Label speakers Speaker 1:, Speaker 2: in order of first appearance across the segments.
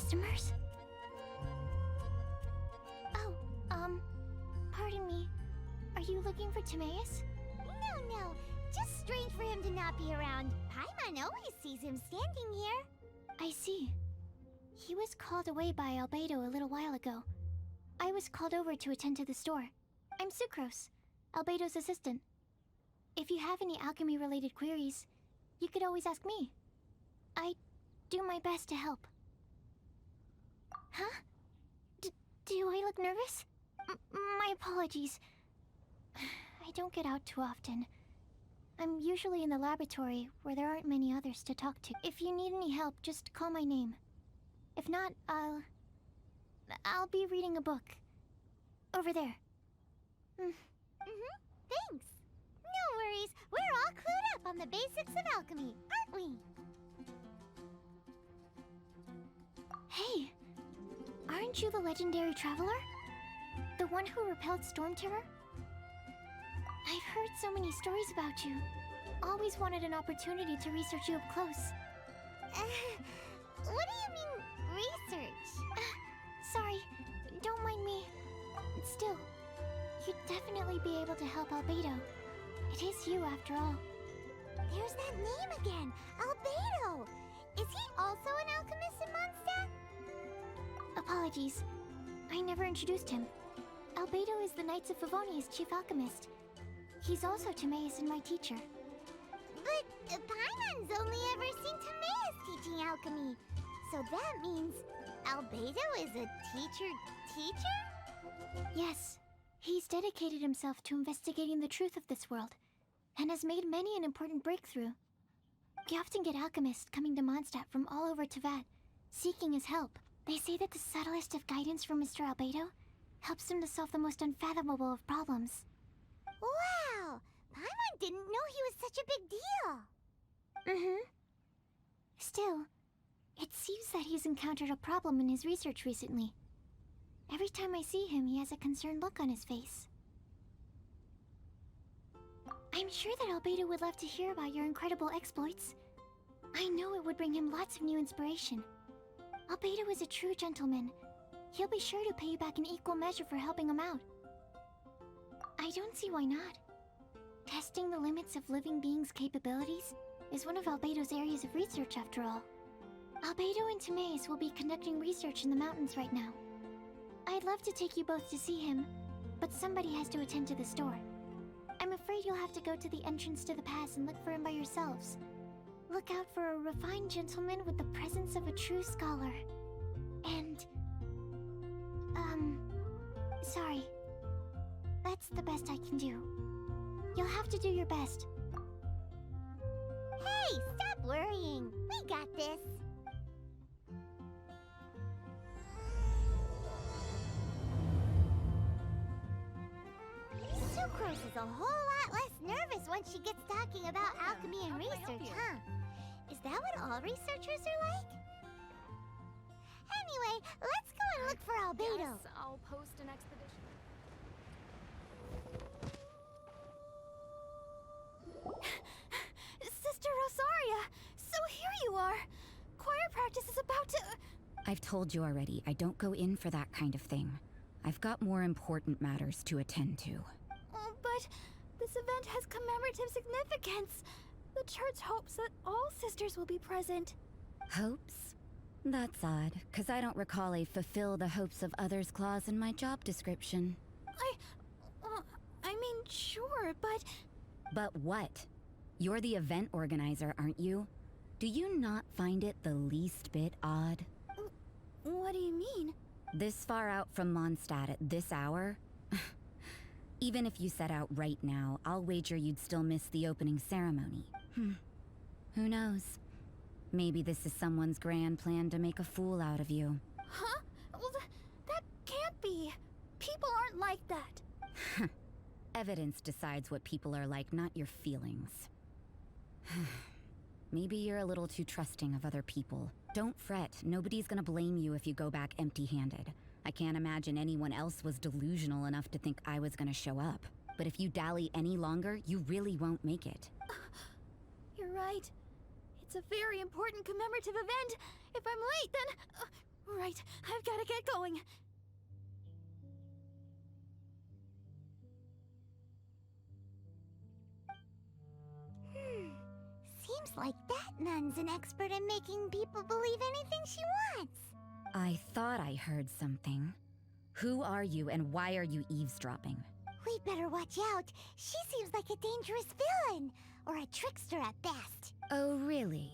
Speaker 1: Customers? Oh, pardon me. Are you looking for Timaeus?
Speaker 2: No. Just strange for him to not be around. Paimon always sees him standing here.
Speaker 1: I see. He was called away by Albedo a little while ago. I was called over to attend to the store. I'm Sucrose, Albedo's assistant. If you have any alchemy-related queries, you could always ask me. I do my best to help. Huh? Do I look nervous? My apologies. I don't get out too often. I'm usually in the laboratory where there aren't many others to talk to. If you need any help, just call my name. If not, I'll be reading a book. Over there.
Speaker 2: Thanks. No worries. We're all clued up on the basics of alchemy, aren't we?
Speaker 1: Hey! Aren't you the legendary traveler? The one who repelled Storm Terror? I've heard so many stories about you. Always wanted an opportunity to research you up close.
Speaker 2: What do you mean, research?
Speaker 1: Sorry, don't mind me. Still, you'd definitely be able to help Albedo. It is you, after all.
Speaker 2: There's that name again, Albedo! Is he also an alchemist in Mondstadt?
Speaker 1: Apologies. I never introduced him. Albedo is the Knights of Favonia's chief alchemist. He's also Timaeus and my teacher.
Speaker 2: But Paimon's only ever seen Timaeus teaching alchemy. So that means Albedo is a teacher?
Speaker 1: Yes. He's dedicated himself to investigating the truth of this world, and has made many an important breakthrough. We often get alchemists coming to Mondstadt from all over Teyvat, seeking his help. They say that the subtlest of guidance from Mr. Albedo helps him to solve the most unfathomable of problems.
Speaker 2: Wow! Paimon didn't know he was such a big deal!
Speaker 1: Still, it seems that he's encountered a problem in his research recently. Every time I see him, he has a concerned look on his face. I'm sure that Albedo would love to hear about your incredible exploits. I know it would bring him lots of new inspiration. Albedo is a true gentleman. He'll be sure to pay you back in equal measure for helping him out. I don't see why not. Testing the limits of living beings' capabilities is one of Albedo's areas of research, after all. Albedo and Timaeus will be conducting research in the mountains right now. I'd love to take you both to see him, but somebody has to attend to the store. I'm afraid you'll have to go to the entrance to the pass and look for him by yourselves. Look out for a refined gentleman with the presence of a true scholar. And... sorry. That's the best I can do. You'll have to do your best.
Speaker 2: Hey, stop worrying. We got this. Sucrose is a whole lot less nervous once she gets talking about alchemy and research, huh? Is that what all researchers are like? Anyway, let's go and look for Albedo.
Speaker 3: Yes, I'll post an expedition.
Speaker 4: Sister Rosaria! So here you are! Choir practice is about to...
Speaker 5: I've told you already, I don't go in for that kind of thing. I've got more important matters to attend to.
Speaker 4: Oh, but this event has commemorative significance. The church hopes that all sisters will be present.
Speaker 5: Hopes? That's odd, because I don't recall a fulfill the hopes of others clause in my job description.
Speaker 4: I mean, sure, but...
Speaker 5: But what? You're the event organizer, aren't you? Do you not find it the least bit odd?
Speaker 4: What do you mean?
Speaker 5: This far out from Mondstadt at this hour? Even if you set out right now, I'll wager you'd still miss the opening ceremony. Who knows? Maybe this is someone's grand plan to make a fool out of you.
Speaker 4: Huh? Well, that can't be. People aren't like that.
Speaker 5: Evidence decides what people are like, not your feelings. Maybe you're a little too trusting of other people. Don't fret, nobody's gonna blame you if you go back empty-handed. I can't imagine anyone else was delusional enough to think I was gonna show up. But if you dally any longer, you really won't make it.
Speaker 4: You're right. It's a very important commemorative event. If I'm late, then... Right, I've gotta get going.
Speaker 2: Seems like that nun's an expert in making people believe anything she wants.
Speaker 5: I thought I heard something. Who are you and why are you eavesdropping?
Speaker 2: We'd better watch out. She seems like a dangerous villain, or a trickster at best.
Speaker 5: Oh, really?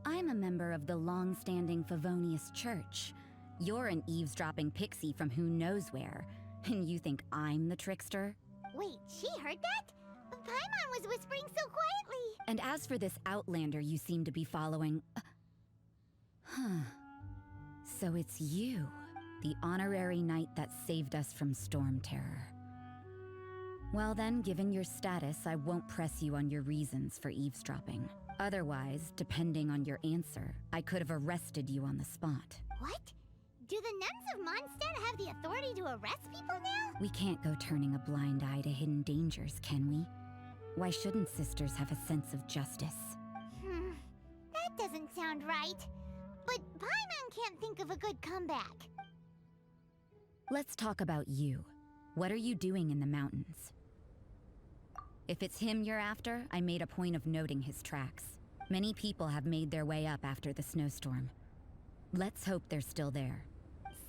Speaker 5: I'm a member of the long-standing Favonius Church. You're an eavesdropping pixie from who knows where, and you think I'm the trickster?
Speaker 2: Wait, she heard that? Paimon was whispering so quietly.
Speaker 5: And as for this outlander you seem to be following... So it's you, the honorary knight that saved us from Storm Terror. Well then, given your status, I won't press you on your reasons for eavesdropping. Otherwise, depending on your answer, I could have arrested you on the spot.
Speaker 2: What? Do the nuns of Mondstadt have the authority to arrest people now?
Speaker 5: We can't go turning a blind eye to hidden dangers, can we? Why shouldn't sisters have a sense of justice?
Speaker 2: That doesn't sound right. But Paimon can't think of a good comeback.
Speaker 5: Let's talk about you. What are you doing in the mountains? If it's him you're after, I made a point of noting his tracks. Many people have made their way up after the snowstorm. Let's hope they're still there.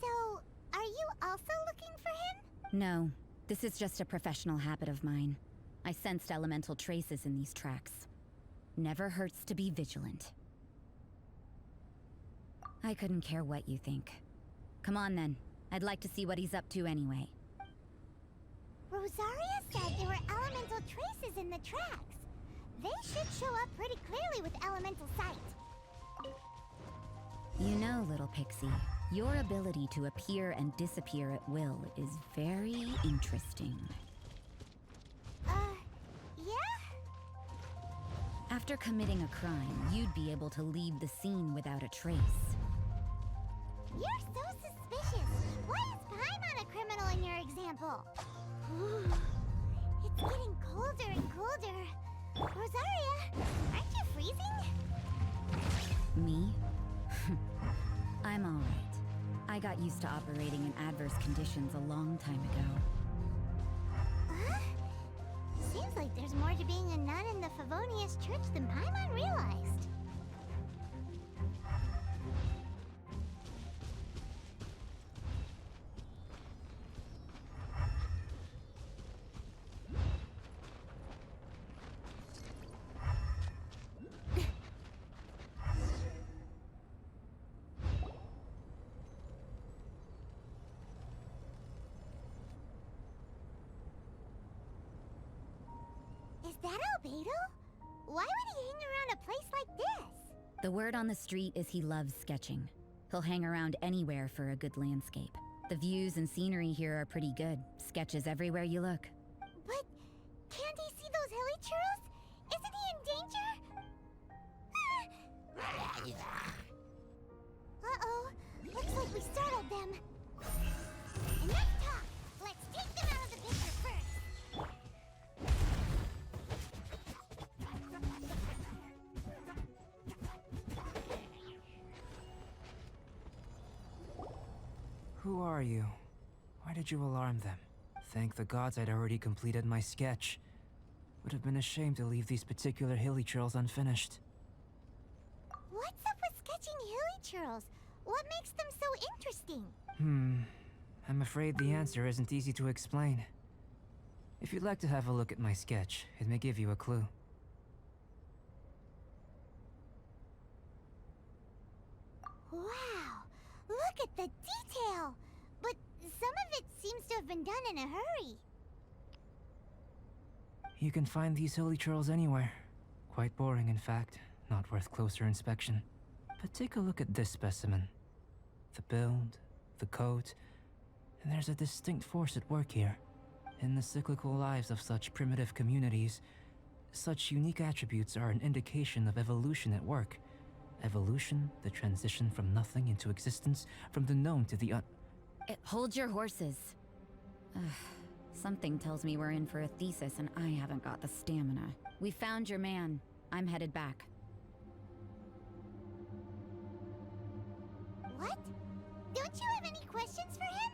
Speaker 2: So, are you also looking for him?
Speaker 5: No, this is just a professional habit of mine. I sensed elemental traces in these tracks. Never hurts to be vigilant. I couldn't care what you think. Come on then. I'd like to see what he's up to anyway.
Speaker 2: Rosaria said there were elemental traces in the tracks. They should show up pretty clearly with elemental sight.
Speaker 5: You know, little pixie, your ability to appear and disappear at will is very interesting.
Speaker 2: Yeah?
Speaker 5: After committing a crime, you'd be able to leave the scene without a trace.
Speaker 2: You're so suspicious. Why is Paimon a criminal in your example? It's getting colder and colder. Rosaria, aren't you freezing?
Speaker 5: Me? I'm alright. I got used to operating in adverse conditions a long time ago.
Speaker 2: Huh? Seems like there's more to being a nun in the Favonius Church than Paimon realized. Is that Albedo? Why would he hang around a place like this?
Speaker 5: The word on the street is he loves sketching. He'll hang around anywhere for a good landscape. The views and scenery here are pretty good. Sketches everywhere you look.
Speaker 2: But can't he see those hilly churros? Isn't he in danger? Uh-oh. Looks like we startled them. Enough talk. Let's take them out of the picture first.
Speaker 3: Who are you? Why did you alarm them? Thank the gods I'd already completed my sketch. Would have been a shame to leave these particular hilly trails unfinished.
Speaker 2: What's up with sketching hilly churros? What makes them so interesting?
Speaker 3: I'm afraid the answer isn't easy to explain. If you'd like to have a look at my sketch, it may give you a clue.
Speaker 2: Wow, look at the detail! But some of it seems to have been done in a hurry.
Speaker 3: You can find these hilly trails anywhere. Quite boring, in fact. Not worth closer inspection. But take a look at this specimen. The build, the coat, and there's a distinct force at work here. In the cyclical lives of such primitive communities, such unique attributes are an indication of evolution at work. Evolution, the transition from nothing into existence, from the known to the
Speaker 5: Hold your horses. Something tells me we're in for a thesis and I haven't got the stamina. We found your man. I'm headed back.
Speaker 2: What? Don't you have any questions for him?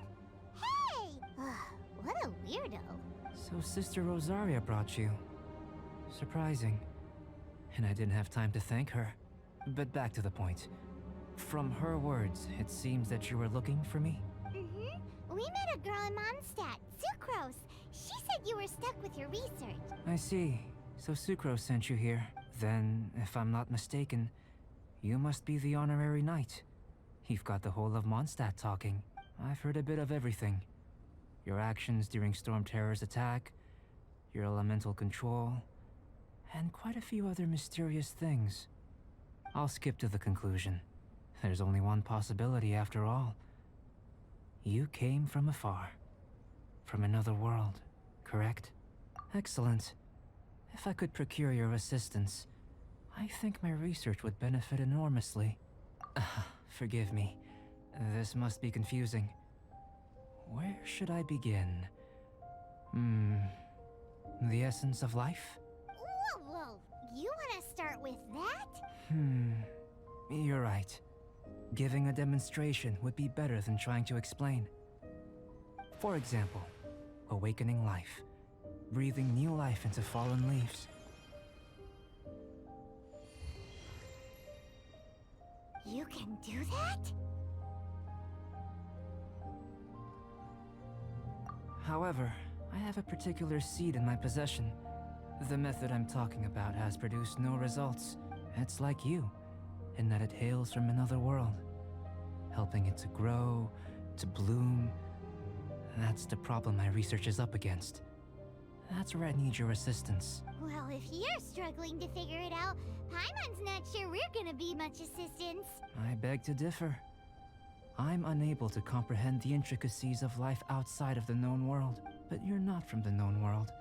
Speaker 2: Hey! What a weirdo.
Speaker 3: So Sister Rosaria brought you. Surprising. And I didn't have time to thank her. But back to the point. From her words, it seems that you were looking for me?
Speaker 2: Mm-hmm. We met a girl in Mondstadt, Sucrose. She said you were stuck with your research.
Speaker 3: I see. So Sucrose sent you here. Then, if I'm not mistaken, you must be the honorary knight. You've got the whole of Mondstadt talking. I've heard a bit of everything. Your actions during Storm Terror's attack, your elemental control, and quite a few other mysterious things. I'll skip to the conclusion. There's only one possibility after all. You came from afar. From another world, correct? Excellent. If I could procure your assistance, I think my research would benefit enormously. Forgive me. This must be confusing. Where should I begin? The essence of life?
Speaker 2: Whoa. You want to start with that?
Speaker 3: You're right. Giving a demonstration would be better than trying to explain. For example, awakening life. Breathing new life into fallen leaves.
Speaker 2: You can do that?
Speaker 3: However, I have a particular seed in my possession. The method I'm talking about has produced no results. It's like you, in that it hails from another world. Helping it to grow, to bloom. That's the problem my research is up against. That's where I need your assistance.
Speaker 2: Well, if you're struggling to figure it out, Paimon's not sure we're gonna be much assistance.
Speaker 3: I beg to differ. I'm unable to comprehend the intricacies of life outside of the known world, but you're not from the known world.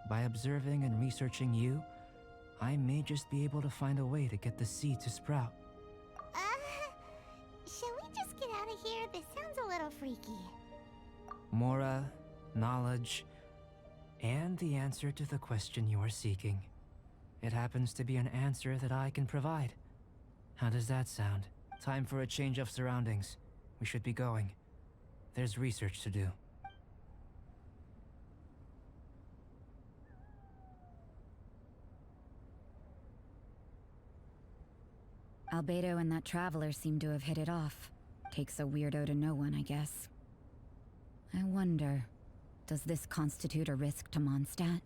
Speaker 3: By observing and researching you, I may just be able to find a way to get the seed to sprout.
Speaker 2: Shall we just get out of here? This sounds a little freaky.
Speaker 3: Mora, knowledge, and the answer to the question you are seeking. It happens to be an answer that I can provide. How does that sound? Time for a change of surroundings. We should be going. There's research to do.
Speaker 5: Albedo and that traveler seem to have hit it off. Takes a weirdo to know one, I guess. I wonder, does this constitute a risk to Mondstadt?